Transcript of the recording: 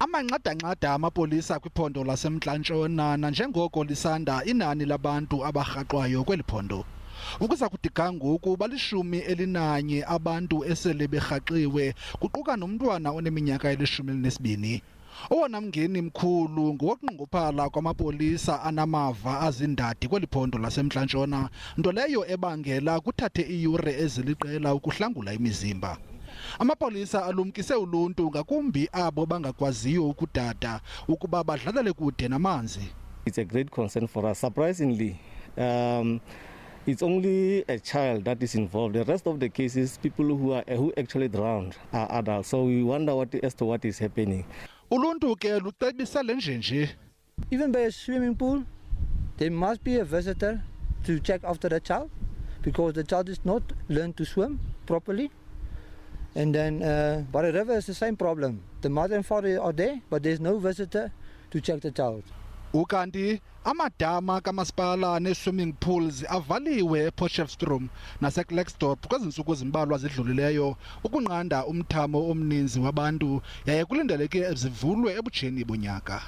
Amanqada-nqada amapolisa kwiphondo laseMntla Ntshona nanjengoko lisanda inani labantu abarhaxwayo kweliphondo. Ukuza kuthi ga ngoku bali-11 abantu esele berhaxiwe kuquka nomntwana oneminyaka eli-12. Owona mngeni mkhulu ngowokunqongophala kwamapolisa anamava azindadi kweliphondo laseMntla Ntshona, nto leyo ebangela kuthathe iiyure eziliqela ukuhlangula imizimba. Amapolisa alumkise uluntu ngakumbi abo bangakwaziyo ukudada ukuba badlalele kude namanzi. It's a great concern for us. Surprisingly, it's only a child that is involved. The rest of the cases, people who actually drowned are adults. So we wonder as to what is happening. Uluntu ke lucebisa lenjenje. Even by a swimming pool, there must be a visitor to check after the child, because the child is not learned to swim properly. And then by the river is the same problem. The mother and father are there, but there's no visitor to check the child. Ukanti amadama kamasipala ne-swimming pools avaliwe ePotchefstroom naseKlerksdorp kwezi ntsuku ezimbalwa zidlulileyo ukunqanda umthamo omninzi wabantu, yaye kulindeleke zivulwe ebutsheni bonyaka.